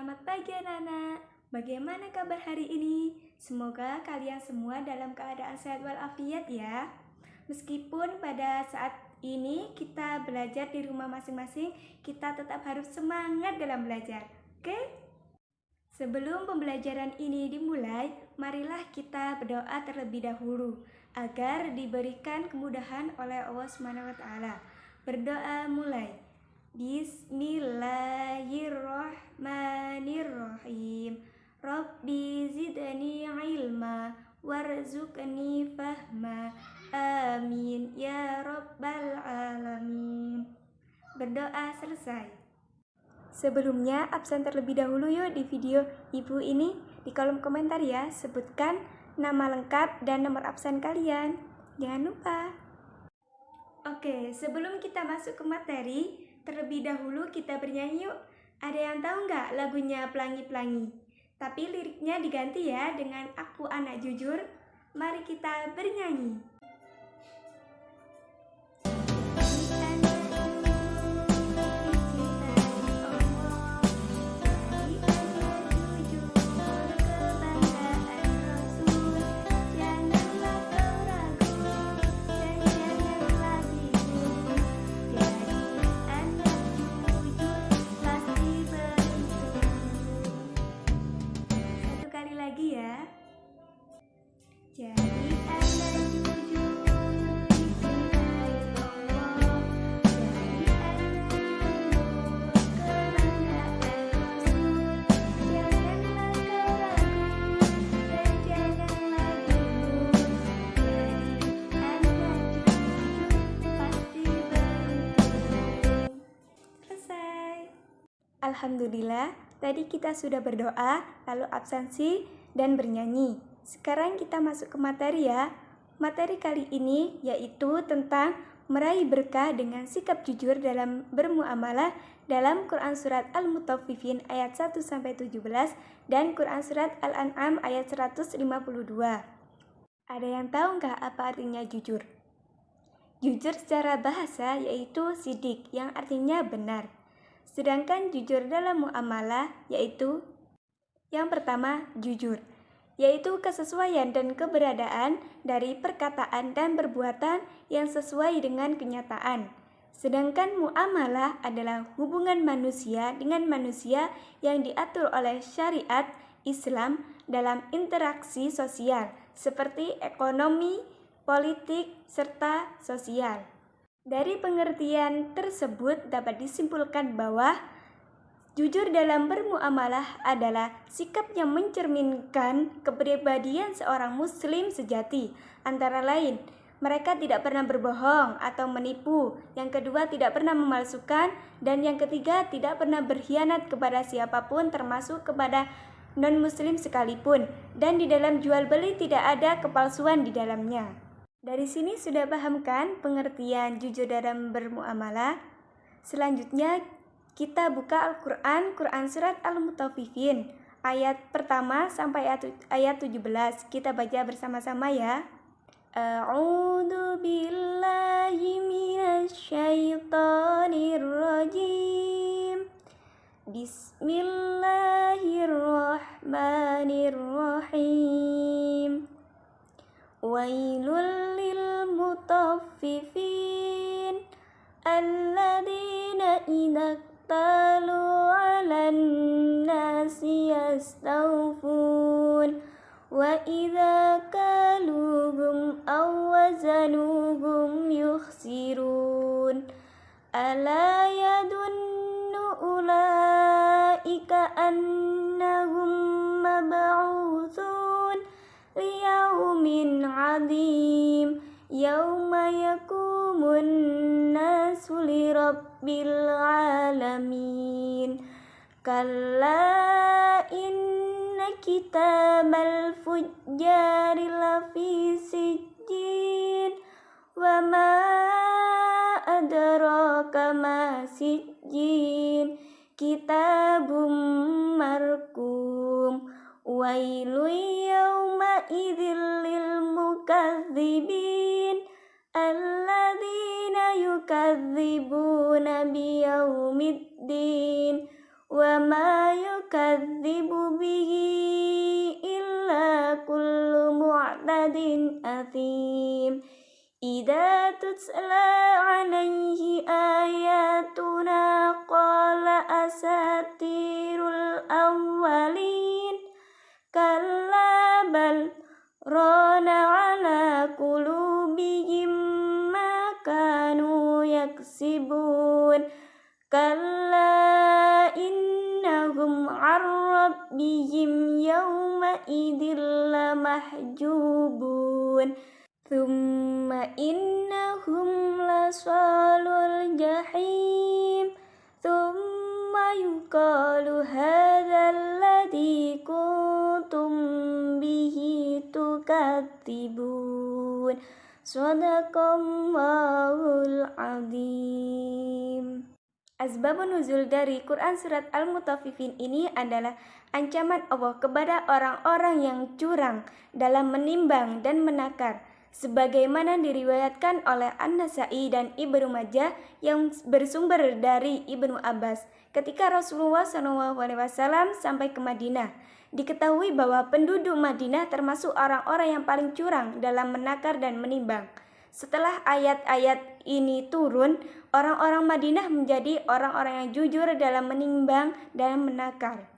Selamat pagi anak-anak. Bagaimana kabar hari ini? Semoga kalian semua dalam keadaan sehat walafiat ya. Meskipun pada saat ini kita belajar di rumah masing-masing, kita tetap harus semangat dalam belajar. Oke? Sebelum pembelajaran ini dimulai, marilah kita berdoa terlebih dahulu agar diberikan kemudahan oleh Allah SWT. Berdoa mulai. Bismillahirrahmanirrahim. Rabbi zidni ilma warzuqni fahma. Amin ya rabbal alamin. Berdoa selesai. Sebelumnya absen terlebih dahulu yuk di video ibu ini. Di kolom komentar ya, sebutkan nama lengkap dan nomor absen kalian. Jangan lupa. Oke, sebelum kita masuk ke materi, terlebih dahulu kita bernyanyi yuk. Ada yang tahu nggak lagunya Pelangi-Pelangi? Tapi liriknya diganti ya dengan Aku Anak Jujur. Mari kita bernyanyi. Lagi ya. Jadi anak jujur dicintai Allah. Jadi anak jujur kebanggaan Rasul. Janganlah kau ragu dan janganlah bingung. Jadi anak jujur pasti beruntung. Selesai. Alhamdulillah, tadi kita sudah berdoa, lalu absensi dan bernyanyi. Sekarang kita masuk ke materi ya. Materi kali ini yaitu tentang meraih berkah dengan sikap jujur dalam bermuamalah dalam Quran Surat Al-Mutaffifin ayat 1-17 dan Quran Surat Al-An'am ayat 152. Ada yang tahu nggak apa artinya jujur? Jujur secara bahasa yaitu sidik yang artinya benar. Sedangkan jujur dalam muamalah yaitu yang pertama, jujur, yaitu kesesuaian dan keberadaan dari perkataan dan perbuatan yang sesuai dengan kenyataan. Sedangkan muamalah adalah hubungan manusia dengan manusia yang diatur oleh syariat Islam dalam interaksi sosial, seperti ekonomi, politik, serta sosial. Dari pengertian tersebut dapat disimpulkan bahwa jujur dalam bermuamalah adalah sikap yang mencerminkan kepribadian seorang muslim sejati. Antara lain, mereka tidak pernah berbohong atau menipu. Yang kedua, tidak pernah memalsukan. Dan yang ketiga, tidak pernah berkhianat kepada siapapun termasuk kepada non-muslim sekalipun. Dan di dalam jual beli tidak ada kepalsuan di dalamnya. Dari sini sudah paham kan pengertian jujur dalam bermuamalah? Selanjutnya, kita buka Al-Quran, Quran Surat Al-Mutaffifin, ayat pertama sampai ayat 17. Kita baca bersama-sama ya. A'udzu billahi minasyaitonir rajim. Bismillahirrahmanirrahim. Wailul lil mutaffifin alladzina idza talu 'alan nasi yastawfun wa idza kaluhum aw wazanuhum yukhsirun ala yadunnu ulaika annahum mab'utsun liyaumin 'adzim yauma yakumun nasu lirabbil alamin. Kalla inna kitabal fujjari lafi sijjin wa ma adraka ma sijjin kitabum markum wailu yawma idzil lil mukadzibin alladzina yukadzibuna biyaumiddin وما يكذب به إلا كل معتد أثيم إذا تتلى عليه آياتنا قال أساطير الأولين كلا بل ران على قلوبهم ما كانوا يكسبون كلا إنهم عن ربهم يومئذ لمحجوبون ثم إنهم لصالو الجحيم ثم يقال هذا الذي كنتم به تكذبون Sadaqallahul Azim. Asbabun nuzul dari Quran Surat Al-Mutaffifin ini adalah ancaman Allah kepada orang-orang yang curang dalam menimbang dan menakar, sebagaimana diriwayatkan oleh An-Nasa'i dan Ibnu Majah yang bersumber dari Ibnu Abbas. Ketika Rasulullah SAW sampai ke Madinah, diketahui bahwa penduduk Madinah termasuk orang-orang yang paling curang dalam menakar dan menimbang. Setelah ayat-ayat ini turun, orang-orang Madinah menjadi orang-orang yang jujur dalam menimbang dan menakar.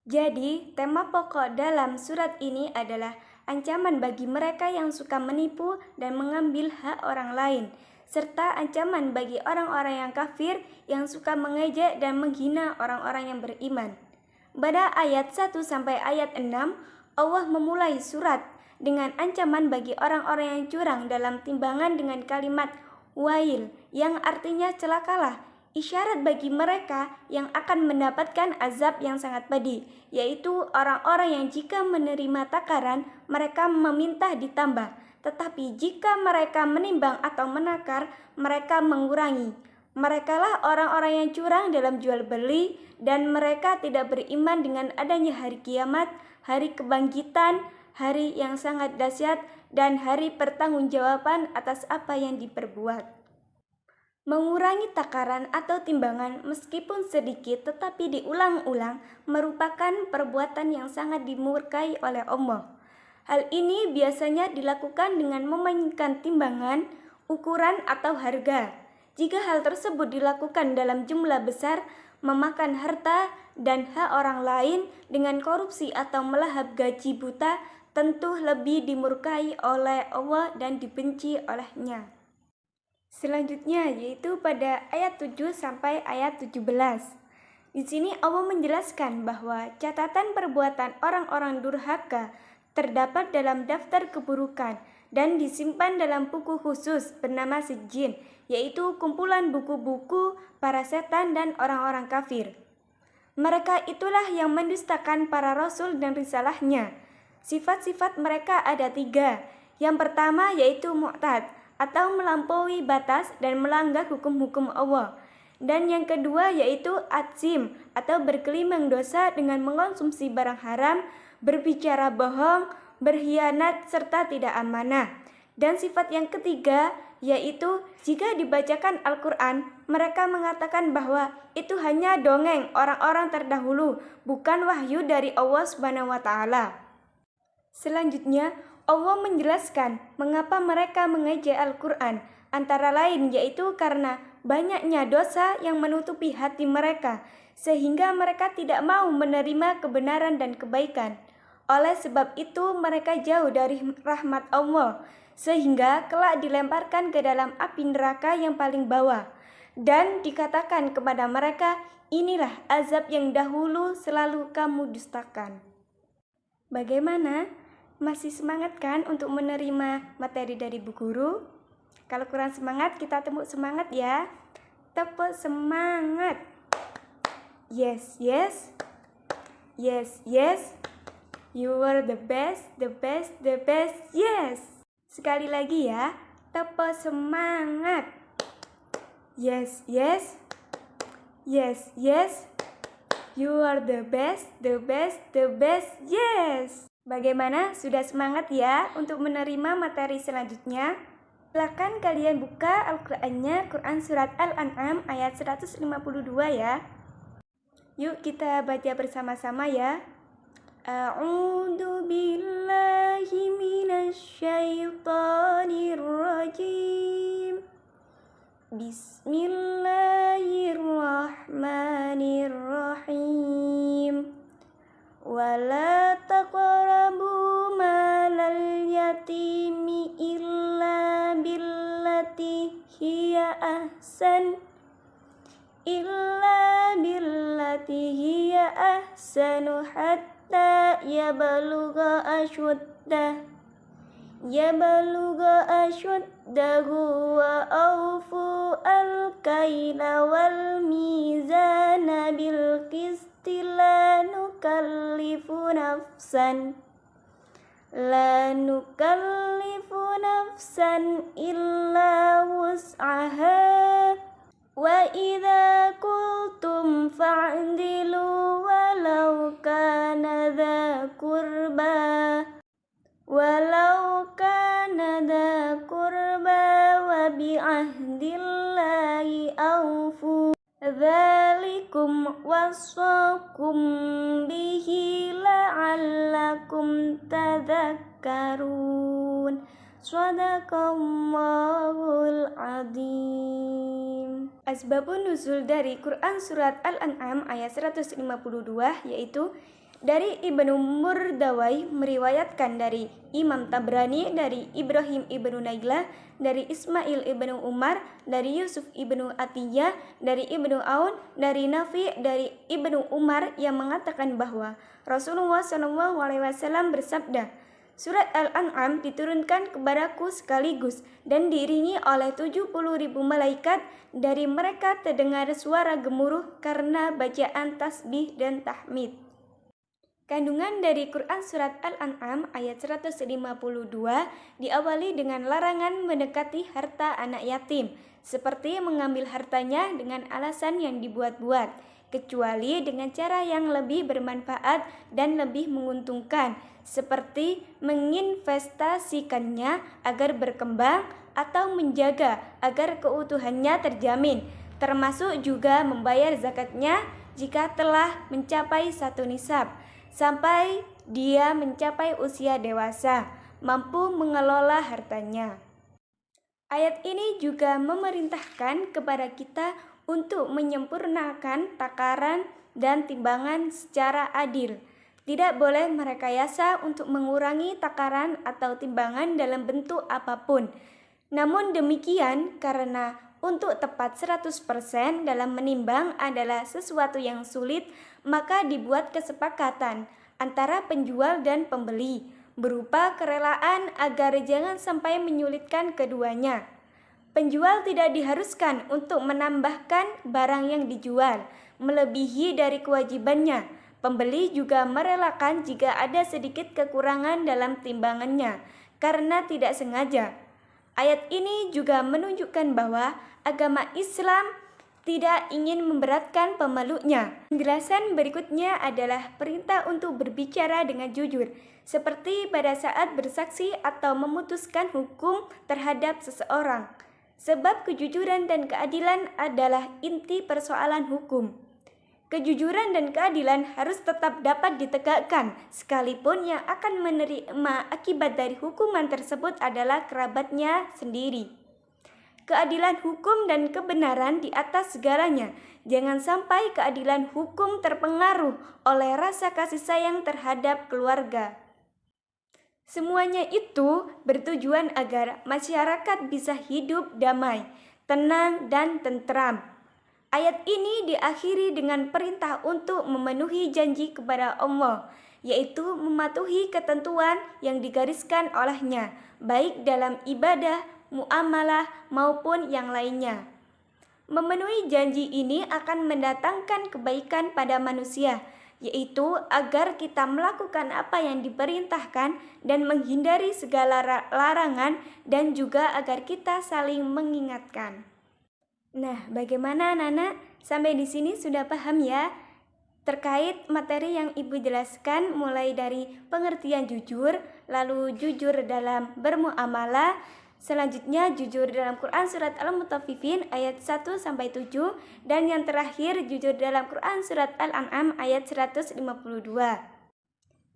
Jadi, tema pokok dalam surat ini adalah ancaman bagi mereka yang suka menipu dan mengambil hak orang lain, serta ancaman bagi orang-orang yang kafir yang suka mengejek dan menghina orang-orang yang beriman. Pada ayat 1 sampai ayat 6, Allah memulai surat dengan ancaman bagi orang-orang yang curang dalam timbangan dengan kalimat wail yang artinya celakalah, isyarat bagi mereka yang akan mendapatkan azab yang sangat pedih, yaitu orang-orang yang jika menerima takaran mereka meminta ditambah, tetapi jika mereka menimbang atau menakar mereka mengurangi. Merekalah orang-orang yang curang dalam jual beli dan mereka tidak beriman dengan adanya hari kiamat, hari kebangkitan, hari yang sangat dahsyat dan hari pertanggungjawaban atas apa yang diperbuat. Mengurangi takaran atau timbangan meskipun sedikit tetapi diulang-ulang merupakan perbuatan yang sangat dimurkai oleh Allah. Hal ini biasanya dilakukan dengan memainkan timbangan, ukuran atau harga. Jika hal tersebut dilakukan dalam jumlah besar, memakan harta dan hak orang lain dengan korupsi atau melahap gaji buta, tentu lebih dimurkai oleh Allah dan dibenci olehnya. Selanjutnya yaitu pada ayat 7 sampai ayat 17. Di sini Allah menjelaskan bahwa catatan perbuatan orang-orang durhaka terdapat dalam daftar keburukan dan disimpan dalam buku khusus bernama Sijjin, yaitu kumpulan buku-buku para setan dan orang-orang kafir. Mereka itulah yang mendustakan para rasul dan risalahnya. Sifat-sifat mereka ada 3. Yang pertama yaitu mu'tad atau melampaui batas dan melanggar hukum-hukum Allah. Dan yang kedua yaitu atsim atau bergelimang dosa dengan mengonsumsi barang haram, berbicara bohong, berkhianat serta tidak amanah. Dan sifat yang ketiga yaitu jika dibacakan Al-Quran, mereka mengatakan bahwa itu hanya dongeng orang-orang terdahulu, bukan wahyu dari Allah SWT. Selanjutnya, Allah menjelaskan mengapa mereka mengejek Al-Quran, antara lain yaitu karena banyaknya dosa yang menutupi hati mereka, sehingga mereka tidak mau menerima kebenaran dan kebaikan. Oleh sebab itu mereka jauh dari rahmat Allah, sehingga kelak dilemparkan ke dalam api neraka yang paling bawah. Dan dikatakan kepada mereka, inilah azab yang dahulu selalu kamu dustakan. Bagaimana? Masih semangat kan untuk menerima materi dari Bu Guru? Kalau kurang semangat, kita tepuk semangat ya. Tepuk semangat. Yes, yes. Yes, yes. You are the best, the best, the best. Yes. Sekali lagi ya. Tepuk semangat. Yes, yes. Yes, yes. You are the best, the best, the best. Yes. Bagaimana? Sudah semangat ya untuk menerima materi selanjutnya? Silakan kalian buka Al-Qur'annya, Quran Surat Al-An'am ayat 152 ya. Yuk kita baca bersama-sama ya. A'udzu billahi minasyaitonir rajim. Bismillahirrahmanirrahim. Wala taqrabu malal yatimi illa billati hiya ahsanu hatta yabalugha ashuddahu wa awfu al-kaila wal mizana bil qisti la nukallifu nafsan illa wus'aha wa idza qultum fa'dilu walau kana dha qurba wa bi'ahdillahi awfu dzalikum wassakum bihi la'allakum tadhakkarun. Shadaqallahul adzim. Asbabun nuzul dari Quran surat Al-An'am ayat 152 yaitu dari Ibnu Murdawai meriwayatkan dari Imam Tabrani, dari Ibrahim ibnu Nailah, dari Ismail ibnu Umar, dari Yusuf ibnu Atiyah, dari Ibnu Aun, dari Nafi, dari Ibnu Umar yang mengatakan bahwa Rasulullah SAW bersabda, surat Al-An'am diturunkan kepadaku sekaligus dan diiringi oleh 70.000 malaikat. Dari mereka terdengar suara gemuruh karena bacaan tasbih dan tahmid. Kandungan dari Quran surat Al-An'am ayat 152 diawali dengan larangan mendekati harta anak yatim, seperti mengambil hartanya dengan alasan yang dibuat-buat, kecuali dengan cara yang lebih bermanfaat dan lebih menguntungkan, seperti menginvestasikannya agar berkembang atau menjaga agar keutuhannya terjamin, termasuk juga membayar zakatnya jika telah mencapai 1 nisab, sampai dia mencapai usia dewasa, mampu mengelola hartanya. Ayat ini juga memerintahkan kepada kita untuk menyempurnakan takaran dan timbangan secara adil. Tidak boleh merekayasa untuk mengurangi takaran atau timbangan dalam bentuk apapun. Namun demikian, karena untuk tepat 100% dalam menimbang adalah sesuatu yang sulit, maka dibuat kesepakatan antara penjual dan pembeli, berupa kerelaan agar jangan sampai menyulitkan keduanya. Penjual tidak diharuskan untuk menambahkan barang yang dijual, melebihi dari kewajibannya. Pembeli juga merelakan jika ada sedikit kekurangan dalam timbangannya, karena tidak sengaja. Ayat ini juga menunjukkan bahwa agama Islam tidak ingin memberatkan pemeluknya. Penjelasan berikutnya adalah perintah untuk berbicara dengan jujur, seperti pada saat bersaksi atau memutuskan hukum terhadap seseorang. Sebab kejujuran dan keadilan adalah inti persoalan hukum. Kejujuran dan keadilan harus tetap dapat ditegakkan, sekalipun yang akan menerima akibat dari hukuman tersebut adalah kerabatnya sendiri. Keadilan hukum dan kebenaran di atas segalanya. Jangan sampai keadilan hukum terpengaruh oleh rasa kasih sayang terhadap keluarga. Semuanya itu bertujuan agar masyarakat bisa hidup damai, tenang, dan tentram. Ayat ini diakhiri dengan perintah untuk memenuhi janji kepada Allah, yaitu mematuhi ketentuan yang digariskan olehnya, baik dalam ibadah, muamalah, maupun yang lainnya. Memenuhi janji ini akan mendatangkan kebaikan pada manusia, yaitu agar kita melakukan apa yang diperintahkan dan menghindari segala larangan, dan juga agar kita saling mengingatkan. Nah, bagaimana anak-anak? Sampai di sini sudah paham ya? Terkait materi yang Ibu jelaskan mulai dari pengertian jujur, lalu jujur dalam bermuamalah, Selanjutnya jujur dalam Quran surat Al-Mutaffifin ayat 1-7 dan yang terakhir jujur dalam Quran surat Al-An'am ayat 152.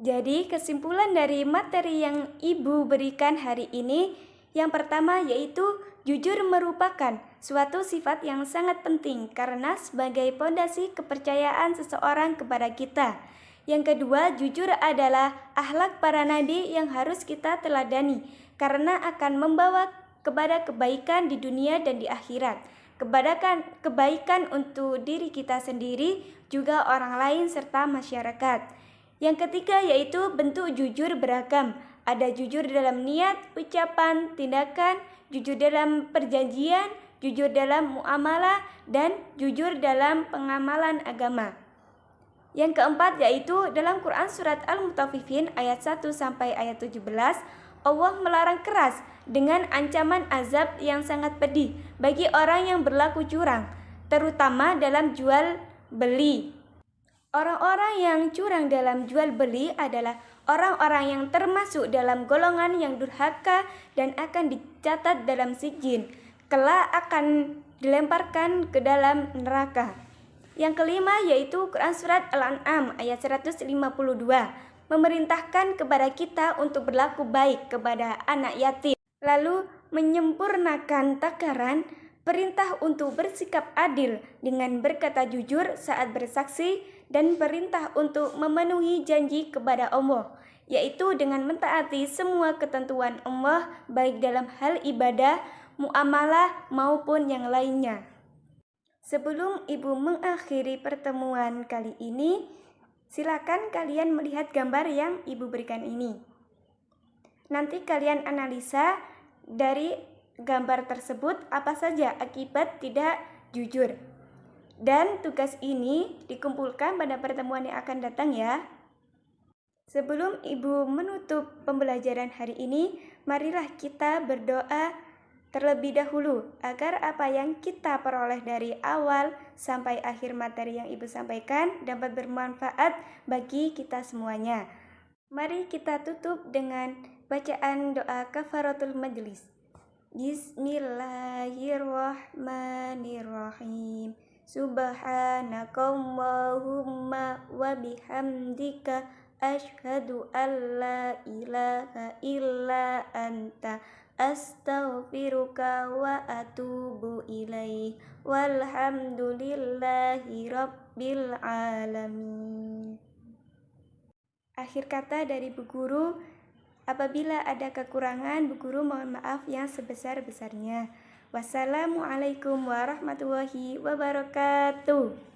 Jadi kesimpulan dari materi yang Ibu berikan hari ini, yang pertama yaitu jujur merupakan suatu sifat yang sangat penting karena sebagai pondasi kepercayaan seseorang kepada kita. Yang kedua, jujur adalah akhlak para nabi yang harus kita teladani karena akan membawa kepada kebaikan di dunia dan di akhirat. Kebaikan untuk diri kita sendiri, juga orang lain serta masyarakat. Yang ketiga yaitu bentuk jujur beragam. Ada jujur dalam niat, ucapan, tindakan, jujur dalam perjanjian, jujur dalam muamalah, dan jujur dalam pengamalan agama. Yang keempat yaitu dalam Quran surat Al-Mutaffifin ayat 1 sampai ayat 17, Allah melarang keras dengan ancaman azab yang sangat pedih bagi orang yang berlaku curang, terutama dalam jual beli. Orang-orang yang curang dalam jual beli adalah orang-orang yang termasuk dalam golongan yang durhaka dan akan dicatat dalam sijin, kelak akan dilemparkan ke dalam neraka. Yang kelima yaitu Quran surat Al-An'am ayat 152, memerintahkan kepada kita untuk berlaku baik kepada anak yatim, lalu menyempurnakan takaran, perintah untuk bersikap adil dengan berkata jujur saat bersaksi, dan perintah untuk memenuhi janji kepada Allah, yaitu dengan mentaati semua ketentuan Allah baik dalam hal ibadah, muamalah maupun yang lainnya. Sebelum Ibu mengakhiri pertemuan kali ini, silakan kalian melihat gambar yang Ibu berikan ini. Nanti kalian analisa dari gambar tersebut apa saja akibat tidak jujur. Dan tugas ini dikumpulkan pada pertemuan yang akan datang ya. Sebelum Ibu menutup pembelajaran hari ini, marilah kita berdoa terlebih dahulu agar apa yang kita peroleh dari awal sampai akhir materi yang Ibu sampaikan dapat bermanfaat bagi kita semuanya. Mari kita tutup dengan bacaan doa kafaratul majlis. Bismillahirrahmanirrahim. Subhanakallahumma wa bihamdika asyhadu an la ilaha illa anta astaghfiruka wa atubu ilaih. Walhamdulillahi rabbil alamin. Akhir kata dari Bu Guru, apabila ada kekurangan, Bu Guru mohon maaf yang sebesar-besarnya. Wassalamualaikum warahmatullahi wabarakatuh.